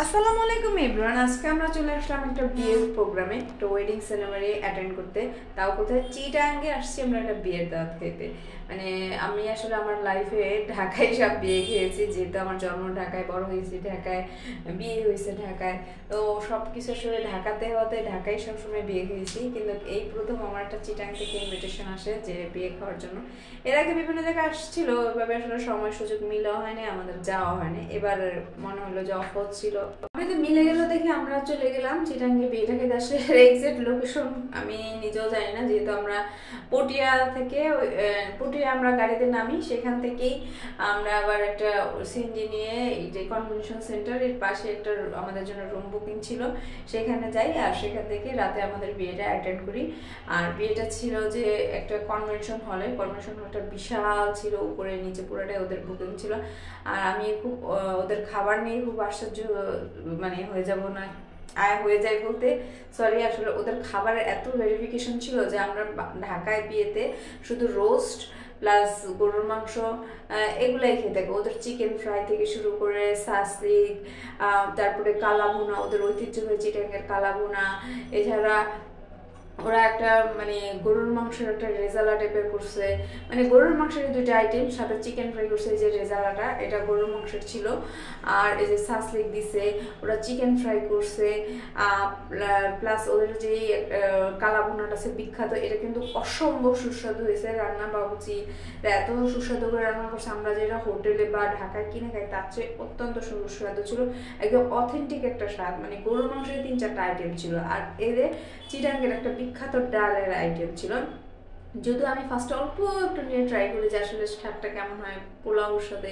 আসসালামু আলাইকুম এভরিওয়ান। আজকে আমরা চলে আসলাম একটা বিয়ের প্রোগ্রামে, একটা ওয়েডিং সেরেমনি অ্যাটেন্ড করতে। তাও কোথায়, চিটাগাঙ্গে আসছি আমরা একটা বিয়ের দাওয়াত খেতে। মানে আমি আসলে আমার লাইফে ঢাকায় সব বিয়ে খেয়েছি, যেহেতু আমার জন্ম ঢাকায়, বড় হয়েছি ঢাকায়, বিয়ে হয়েছে ঢাকায়। তো সব কিছু আসলে ঢাকাতে হওয়াতে ঢাকায় সবসময় বিয়ে খেয়েছি, কিন্তু এই প্রথম আমার একটা চিটাং থেকে ইনভিটেশন আসে যে বিয়ে খাওয়ার জন্য। এর আগে বিভিন্ন জায়গায় আসছিল, ওইভাবে আসলে সময় সুযোগ মিলেও হয়নি, আমাদের যাওয়া হয়নি। এবার মনে হলো যে অফ ছিল, হয়তো মিলে গেল দেখে আমরা চলে গেলাম চিটাঙ্গে বিয়েটা খেতে। আসলে এক্সাক্ট লোকেশন আমি নিজেও জানি না, যেহেতু আমরা পটিয়া থেকে পটিয়া আমরা গাড়িতে নামি, সেখান থেকেই আমরা আবার একটা সিএনজি নিয়ে এই যে কনভেনশন সেন্টারের পাশে একটা আমাদের জন্য রুম বুকিং ছিল, সেখানে যাই। আর সেখান থেকে রাতে আমাদের বিয়েটা অ্যাটেন্ড করি। আর বিয়েটা ছিল যে একটা কনভেনশন হলে, কনভেনশন হলটা বিশাল ছিল, উপরে নিচে পুরোটাই ওদের বুকিং ছিল। আর আমি খুব ওদের খাবার নিয়ে খুব আশ্চর্য মানে হয়ে যাব না, হয়ে যায় বলতে সরি, আসলে ওদের খাবারের এত ভেরিফিকেশন ছিল যে আমরা ঢাকায় বিয়েতে শুধু রোস্ট প্লাস গরুর মাংস এগুলাই খেয়ে থাকি। ওদের চিকেন ফ্রাই থেকে শুরু করে সাসলিক, তারপরে কালাভুনা, ওদের ঐতিহ্যবাহী চিটাঙ্গের কালাভুনা। এছাড়া ওরা একটা মানে গরুর মাংসের একটা রেজালা টাইপের করছে, মানে গরুর মাংসের দুইটা আইটেম, সাথে চিকেন ফ্রাই করছে। যে রেজালাটা এটা গরুর মাংসের ছিল, আর এই যে সাসলিক দিছে, ওরা চিকেন ফ্রাই করছে। প্লাস ওদের যে কালাভুনাটা আছে বিখ্যাত, এটা কিন্তু অসম্ভব সুস্বাদু হয়েছে। রান্না বাবুচি এত সুস্বাদু করে রান্না করছে, আমরা যেটা হোটেলে বা ঢাকায় কিনে খাই তার চেয়ে অত্যন্ত সুস্বাদু ছিল, একদম অথেন্টিক একটা স্বাদ। মানে গরুর মাংসের 3-4টা আইটেম ছিল, আর এদের চিটাঙ্গের একটা বিখ্যাত ডালের আইটেম ছিল। যদিও আমি ফার্স্টে অল্প একটু নিয়ে ট্রাই করি যে আসলে স্বাদটা কেমন হয়, পোলাওর সাথে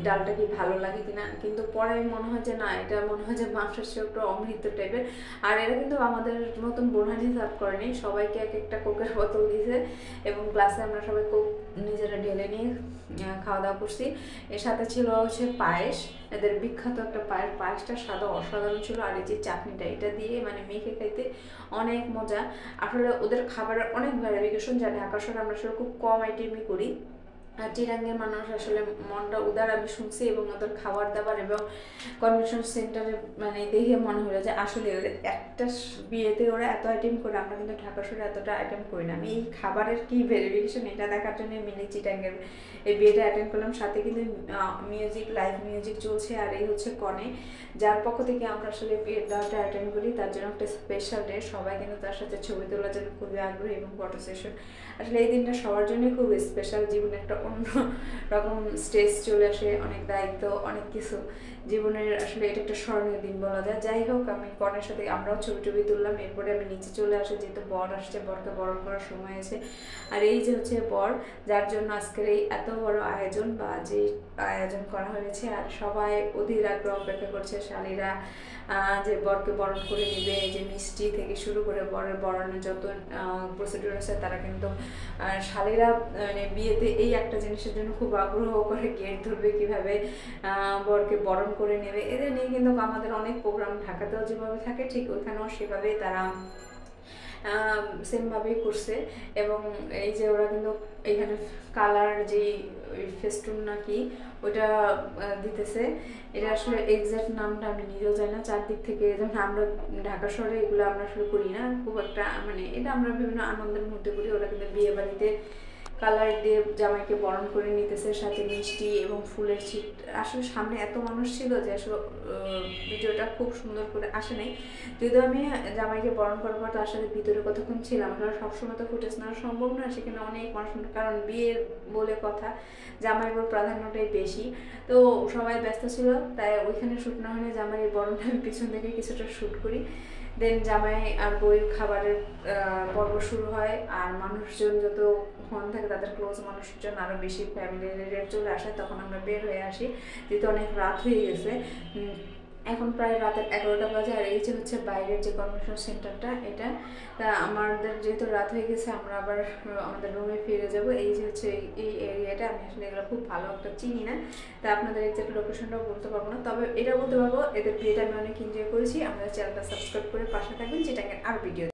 ডালটা কি ভালো লাগে কিনা, কিন্তু পরে মনে হয় যে না, এটা মনে হয় যে মাংসের চেয়ে একটু অমৃত টাইপের। আর এরা কিন্তু আমাদের মতন বোরহানি সার্ভ করেনি, সবাইকে এক একটা কোকের বোতল দিয়েছে এবং গ্লাসে আমরা সবাই কোক নিজেরা ঢেলে নিয়ে খাওয়া দাওয়া করছি। এর সাথে ছিল হচ্ছে পায়েস, এদের বিখ্যাত একটা পায়েস। পায়েসটা স্বাদও অসাধারণ ছিল, আর এই যে চাটনিটা, এটা দিয়ে মানে মেখে খাইতে অনেক মজা। আসলে ওদের খাবারের অনেক ভ্যারিফিকেশন, যা ঢাকা শহরে আমরা আসলে খুব কম আইটেমই করি। আর চিটাঙ্গের মানুষ আসলে মনটা উদার, আমি শুনছি, এবং ওদের খাবার দাবার এবং কনভেনশন সেন্টারে মানে দেখে মনে হলো যে আসলে একটা বিয়েতে ওরা এত আইটেম করে, আমরা কিন্তু ঢাকা শহরে এতটা আইটেম করি না। আমি এই খাবারের কি ভেরিফিকেশন এটা দেখার জন্য মিলে চিটাঙ্গের এই বিয়েটা অ্যাটেন্ড করলাম। সাথে কিন্তু মিউজিক, লাইভ মিউজিক চলছে। আর এই হচ্ছে কনে, যার পক্ষ থেকে আমরা আসলে বিয়ের দাওয়াটা অ্যাটেন্ড করি, তার জন্য একটা স্পেশাল ডে। সবাই কিন্তু তার সাথে ছবি তোলার জন্য খুবই আগ্রহী, এবং ফটো সেশন। আসলে এই দিনটা সবার জন্যই খুব স্পেশাল, জীবনে একটা অন্য রকম স্টেজ চলে আসে, অনেক দায়িত্ব, অনেক কিছু জীবনের। আসলে এটা একটা স্মরণীয় দিন বলা যায়। যাই হোক, আমি কনের সাথে আমরাও ছবি টবি তুললাম। এরপরে আমি নিচে চলে আসি, যেহেতু বর আসছে, বরকে বরণ করার সময় আছে। আর এই যে হচ্ছে বর, যার জন্য আজকের এই এত বড় আয়োজন বা যে আয়োজন করা হয়েছে। আর সবাই অধীর আগ্রহ অপেক্ষা করছে শালীরা যে বরকে বরণ করে নিবে। এই যে মিষ্টি থেকে শুরু করে বরের বরণের যত প্রসিডিউর আছে, তারা কিন্তু শালীরা মানে বিয়েতে এই একটা জিনিসের জন্য খুব আগ্রহ করে, গেট ধরবে কিভাবে, বরকে বরণ করে নেবে। এদের নিয়ে কিন্তু আমাদের অনেক প্রোগ্রাম ঢাকাতেও যেভাবে থাকে, ঠিক ওইখানেও সেভাবেই তারা সেমভাবেই করছে। এবং এই যে ওরা কিন্তু এখানে কালার যে ফেস্টুন নাকি ওইটা দিতেছে, এটা আসলে এক্সাক্ট নামটা আমি নিজেও জানি না। চারদিক থেকে, যেমন আমরা ঢাকা শহরে এগুলো আমরা আসলে করি না খুব একটা, মানে এটা আমরা বিভিন্ন আনন্দের মধ্যে করি। ওরা কিন্তু বিয়ে বাড়িতে কালার দিয়ে জামাইকে বরণ করে নিতেছে, সাথে মিষ্টি এবং ফুলের ছিট। আসলে সামনে এত মানুষ ছিল যে আসলে ভিডিওটা খুব সুন্দর করে আসে নাই। যদিও আমি জামাইকে বরণ করার পর তার সাথে ভিতরে কতক্ষণ ছিলাম, কারণ সবসময় তো ফুটেজ নেওয়া সম্ভব না, সেখানে অনেক মানুষ, কারণ বিয়ের বলে কথা, জামাইয়ের উপর প্রাধান্যটাই বেশি। তো সবাই ব্যস্ত ছিল, তাই ওইখানে শ্যুট না হলে জামাইয়ের বরণটা আমি পিছন থেকে কিছুটা শ্যুট করি। দেন জামাই আর বউয়ের খাবারের পর্ব শুরু হয়। আর মানুষজন যত ফোন থাকে, তাদের ক্লোজ মানুষজন আরও বেশি ফ্যামিলি রিলেটেড চলে আসে, তখন আমরা বের হয়ে আসি, যেহেতু অনেক রাত হয়ে গেছে। এখন প্রায় রাতের 11টা বাজে। আর এই যে হচ্ছে বাইরের যে কনভেনশন সেন্টারটা, এটা তা আমাদের যেহেতু রাত হয়ে গেছে, আমরা আবার আমাদের রুমে ফিরে যাব। এই যে হচ্ছে এই এরিয়াটা, আমি আসলে এগুলো খুব ভালো একটা চিনি না, তা আপনাদের এক্সাক্ট লোকেশনটাও বলতে পারবো না। তবে এটা বলতে পারবো, এদের বিয়েটা আমি অনেক এনজয় করেছি। আমাদের চ্যানেলটা সাবস্ক্রাইব করে পাশে থাকবেন, যেটাকে আর ভিডিও